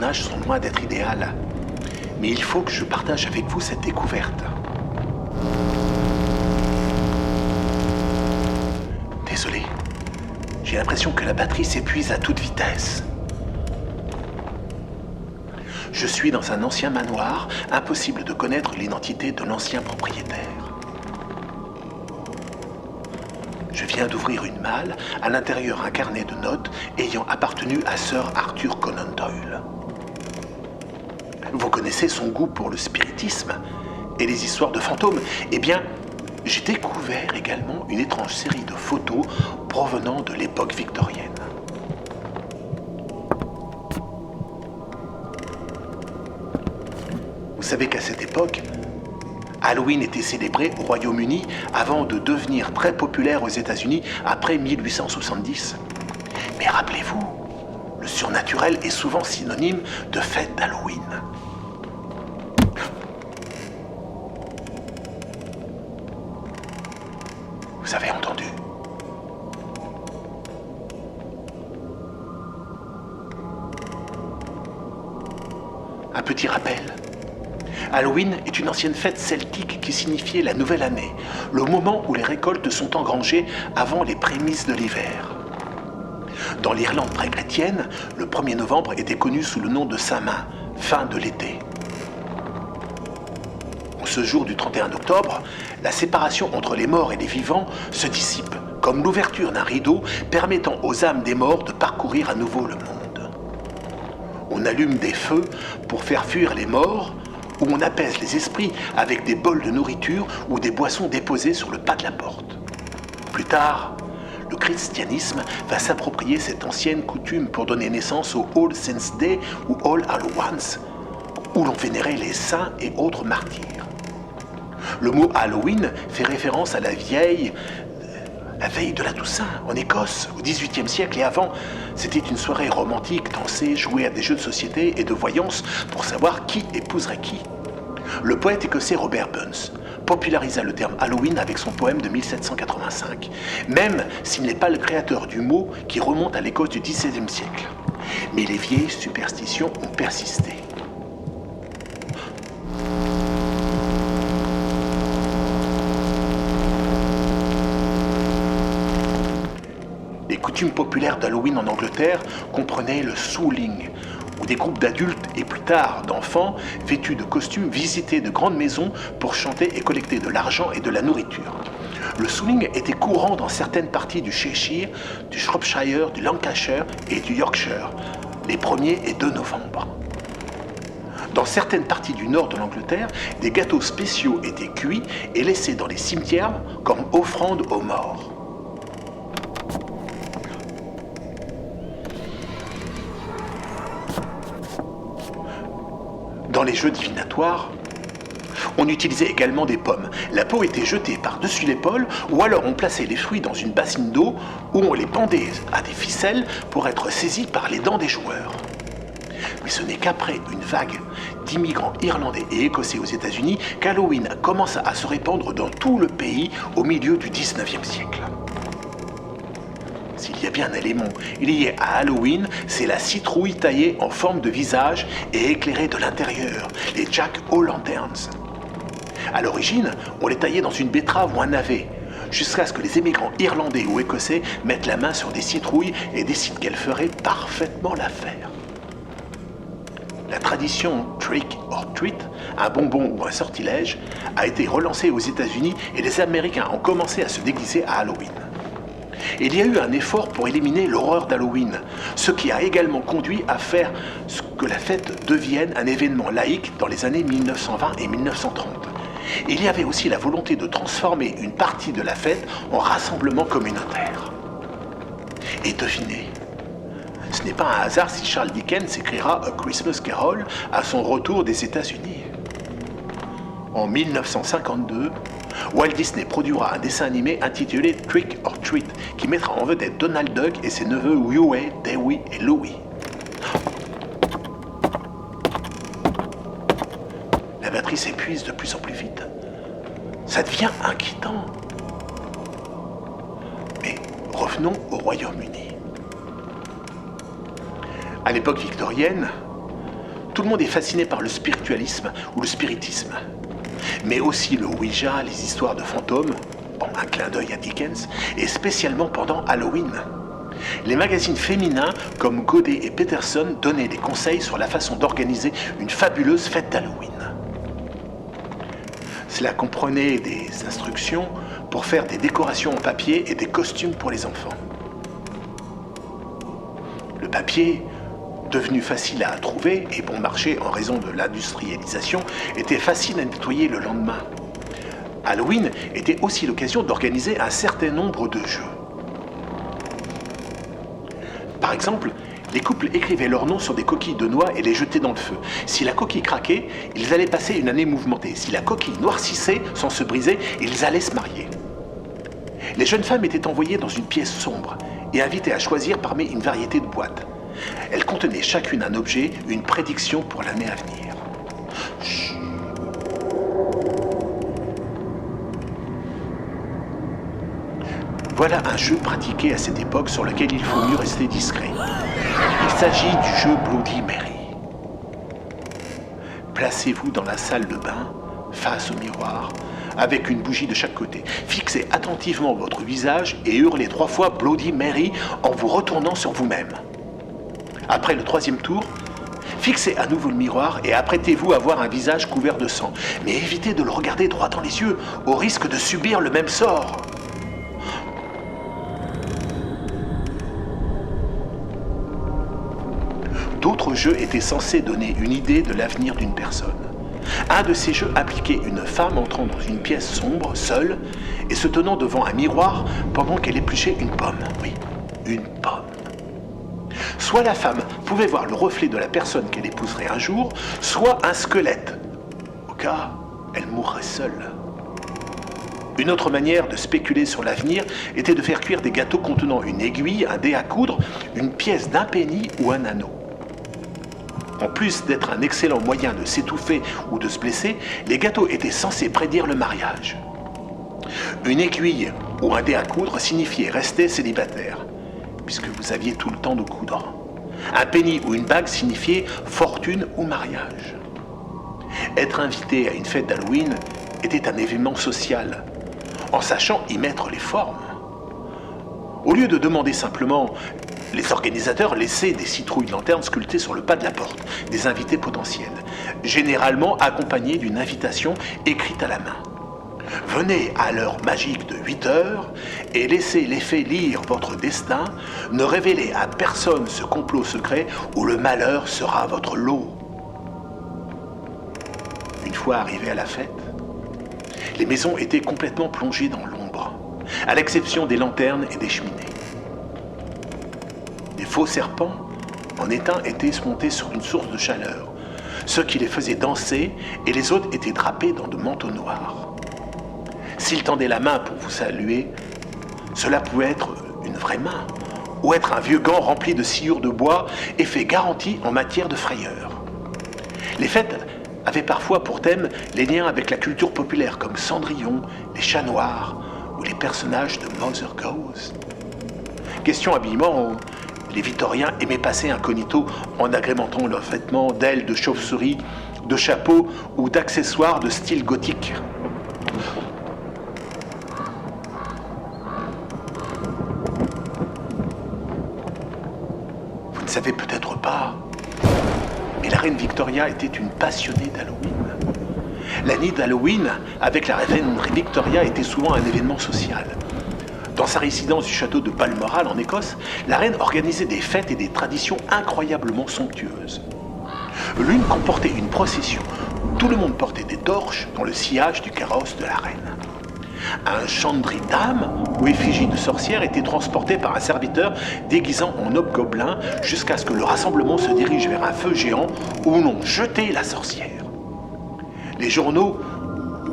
tournage sont loin d'être idéales. Mais il faut que je partage avec vous cette découverte. Désolé, j'ai l'impression que la batterie s'épuise à toute vitesse. Je suis dans un ancien manoir, impossible de connaître l'identité de l'ancien propriétaire. Je viens d'ouvrir une malle, à l'intérieur un carnet de notes ayant appartenu à Sir Arthur Conan Doyle. Vous connaissez son goût pour le spiritisme et les histoires de fantômes. Eh bien, j'ai découvert également une étrange série de photos provenant de l'époque victorienne. Vous savez qu'à cette époque, Halloween était célébré au Royaume-Uni avant de devenir très populaire aux États-Unis après 1870. Mais rappelez-vous, le surnaturel est souvent synonyme de fête d'Halloween. Vous avez entendu? Un petit rappel. Halloween est une ancienne fête celtique qui signifiait la nouvelle année, le moment où les récoltes sont engrangées avant les prémices de l'hiver. Dans l'Irlande pré-chrétienne, le 1er novembre était connu sous le nom de Saint-Main, fin de l'été. En ce jour du 31 octobre, la séparation entre les morts et les vivants se dissipe, comme l'ouverture d'un rideau permettant aux âmes des morts de parcourir à nouveau le monde. On allume des feux pour faire fuir les morts, où on apaise les esprits avec des bols de nourriture ou des boissons déposées sur le pas de la porte. Plus tard, le christianisme va s'approprier cette ancienne coutume pour donner naissance au All Saints' Day ou All Hallows, où l'on vénérait les saints et autres martyrs. Le mot Halloween fait référence à la veille de la Toussaint, en Écosse, au XVIIIe siècle et avant. C'était une soirée romantique, dansée, jouée à des jeux de société et de voyance pour savoir qui épouserait qui. Le poète écossais Robert Burns popularisa le terme Halloween avec son poème de 1785, même s'il n'est pas le créateur du mot qui remonte à l'Écosse du XVIe siècle. Mais les vieilles superstitions ont persisté. Les coutumes populaires d'Halloween en Angleterre comprenaient le souling, où des groupes d'adultes et plus tard d'enfants vêtus de costumes visitaient de grandes maisons pour chanter et collecter de l'argent et de la nourriture. Le souling était courant dans certaines parties du Cheshire, du Shropshire, du Lancashire et du Yorkshire, les 1er et 2 novembre. Dans certaines parties du nord de l'Angleterre, des gâteaux spéciaux étaient cuits et laissés dans les cimetières comme offrande aux morts. Dans les jeux divinatoires, on utilisait également des pommes. La peau était jetée par-dessus l'épaule ou alors on plaçait les fruits dans une bassine d'eau où on les pendait à des ficelles pour être saisis par les dents des joueurs. Mais ce n'est qu'après une vague d'immigrants irlandais et écossais aux États-Unis qu'Halloween commence à se répandre dans tout le pays au milieu du XIXe siècle. S'il y a bien un élément lié à Halloween, c'est la citrouille taillée en forme de visage et éclairée de l'intérieur, les Jack-o'-lanterns. À l'origine, on les taillait dans une betterave ou un navet, jusqu'à ce que les émigrants irlandais ou écossais mettent la main sur des citrouilles et décident qu'elles feraient parfaitement l'affaire. La tradition trick or treat, un bonbon ou un sortilège, a été relancée aux États-Unis et les Américains ont commencé à se déguiser à Halloween. Il y a eu un effort pour éliminer l'horreur d'Halloween, ce qui a également conduit à faire ce que la fête devienne un événement laïque dans les années 1920 et 1930. Il y avait aussi la volonté de transformer une partie de la fête en rassemblement communautaire. Et devinez, ce n'est pas un hasard si Charles Dickens écrira A Christmas Carol à son retour des États-Unis. En 1952, Walt Disney produira un dessin animé intitulé Trick or Treat qui mettra en vedette Donald Duck et ses neveux Huey, Dewey et Louie. La batterie s'épuise de plus en plus vite. Ça devient inquiétant. Mais revenons au Royaume-Uni. À l'époque victorienne, Tout le monde est fasciné par le spiritualisme ou le spiritisme. Mais aussi le Ouija, les histoires de fantômes, bon, un clin d'œil à Dickens, et spécialement pendant Halloween. Les magazines féminins comme Godet et Peterson donnaient des conseils sur la façon d'organiser une fabuleuse fête d'Halloween. Cela comprenait des instructions pour faire des décorations en papier et des costumes pour les enfants. Le papier, devenu facile à trouver et bon marché en raison de l'industrialisation, était facile à nettoyer le lendemain. Halloween était aussi l'occasion d'organiser un certain nombre de jeux. Par exemple, les couples écrivaient leurs noms sur des coquilles de noix et les jetaient dans le feu. Si la coquille craquait, ils allaient passer une année mouvementée. Si la coquille noircissait sans se briser, ils allaient se marier. Les jeunes femmes étaient envoyées dans une pièce sombre et invitées à choisir parmi une variété de boîtes. Elles contenaient chacune un objet, une prédiction pour l'année à venir. Chut. Voilà un jeu pratiqué à cette époque sur lequel il faut mieux rester discret. Il s'agit du jeu Bloody Mary. Placez-vous dans la salle de bain, face au miroir, avec une bougie de chaque côté. Fixez attentivement votre visage et hurlez 3 fois Bloody Mary en vous retournant sur vous-même. Après le 3e tour, fixez à nouveau le miroir et apprêtez-vous à voir un visage couvert de sang. Mais évitez de le regarder droit dans les yeux, au risque de subir le même sort. D'autres jeux étaient censés donner une idée de l'avenir d'une personne. Un de ces jeux appliquait une femme entrant dans une pièce sombre, seule, et se tenant devant un miroir pendant qu'elle épluchait une pomme. Oui, une pomme. Soit la femme pouvait voir le reflet de la personne qu'elle épouserait un jour, soit un squelette. Au cas, elle mourrait seule. Une autre manière de spéculer sur l'avenir était de faire cuire des gâteaux contenant une aiguille, un dé à coudre, une pièce d'un penny ou un anneau. En plus d'être un excellent moyen de s'étouffer ou de se blesser, les gâteaux étaient censés prédire le mariage. Une aiguille ou un dé à coudre signifiait rester célibataire, puisque vous aviez tout le temps de coudre. Un penny ou une bague signifiait fortune ou mariage. Être invité à une fête d'Halloween était un événement social, en sachant y mettre les formes. Au lieu de demander simplement, les organisateurs laissaient des citrouilles de lanterne sculptées sur le pas de la porte, des invités potentiels, généralement accompagnés d'une invitation écrite à la main. Venez à l'heure magique de 8 heures et laissez les fées lire votre destin, ne révélez à personne ce complot secret où le malheur sera votre lot. Une fois arrivés à la fête, les maisons étaient complètement plongées dans l'ombre, à l'exception des lanternes et des cheminées. Des faux serpents en étain étaient montés sur une source de chaleur, ceux qui les faisaient danser, et les autres étaient drapés dans de manteaux noirs. S'ils tendaient la main pour vous saluer, cela pouvait être une vraie main, ou être un vieux gant rempli de sciure de bois, effet garanti en matière de frayeur. Les fêtes avaient parfois pour thème les liens avec la culture populaire, comme Cendrillon, les chats noirs, ou les personnages de Mother Goose. Question habillement, les Victoriens aimaient passer incognito en agrémentant leurs vêtements d'ailes de chauve-souris, de chapeaux ou d'accessoires de style gothique. Vous ne savez peut-être pas, mais la reine Victoria était une passionnée d'Halloween. La nuit d'Halloween, avec la reine Victoria, était souvent un événement social. Dans sa résidence du château de Balmoral en Écosse, la reine organisait des fêtes et des traditions incroyablement somptueuses. L'une comportait une procession où tout le monde portait des torches dans le sillage du carrosse de la reine. Un chandri d'âme ou effigie de sorcière était transporté par un serviteur déguisant en hobgoblin jusqu'à ce que le rassemblement se dirige vers un feu géant où l'on jetait la sorcière. Les journaux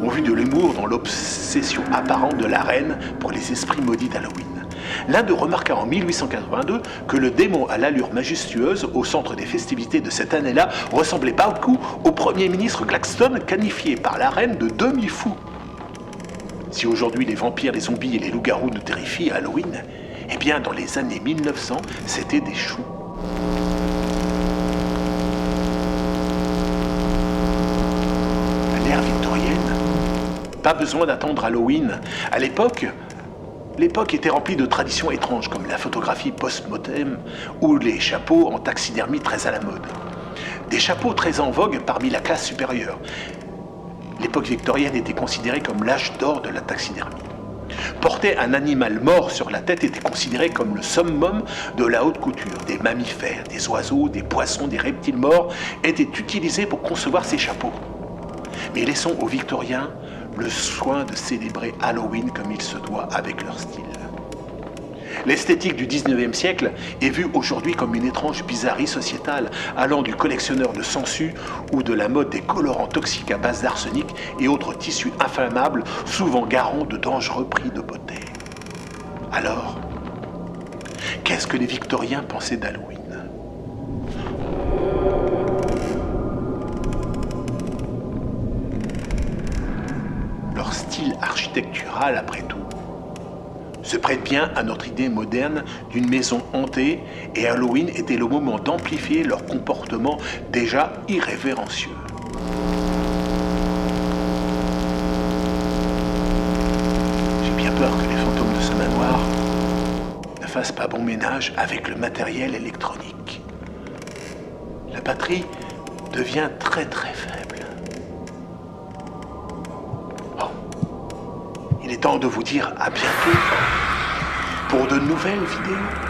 ont vu de l'humour dans l'obsession apparente de la reine pour les esprits maudits d'Halloween. L'un d'eux remarqua en 1882 que le démon à l'allure majestueuse au centre des festivités de cette année-là ressemblait beaucoup au Premier ministre Gladstone, qualifié par la reine de demi-fou. Si aujourd'hui les vampires, les zombies et les loups-garous nous terrifient à Halloween, eh bien dans les années 1900, c'était des choux. Pas besoin d'attendre Halloween. À l'époque était remplie de traditions étranges comme la photographie post-mortem ou les chapeaux en taxidermie très à la mode. Des chapeaux très en vogue parmi la classe supérieure. L'époque victorienne était considérée comme l'âge d'or de la taxidermie. Porter un animal mort sur la tête était considéré comme le summum de la haute couture. Des mammifères, des oiseaux, des poissons, des reptiles morts étaient utilisés pour concevoir ces chapeaux. Mais laissons aux Victoriens le soin de célébrer Halloween comme il se doit avec leur style. L'esthétique du 19e siècle est vue aujourd'hui comme une étrange bizarrerie sociétale allant du collectionneur de sangsues ou de la mode des colorants toxiques à base d'arsenic et autres tissus inflammables souvent garants de dangereux prix de beauté. Alors, qu'est-ce que les Victoriens pensaient d'Halloween ? Leur style architectural, après tout, se prête bien à notre idée moderne d'une maison hantée et Halloween était le moment d'amplifier leur comportement déjà irrévérencieux. J'ai bien peur que les fantômes de ce manoir ne fassent pas bon ménage avec le matériel électronique. La batterie devient très très faible. Il est temps de vous dire à bientôt pour de nouvelles vidéos.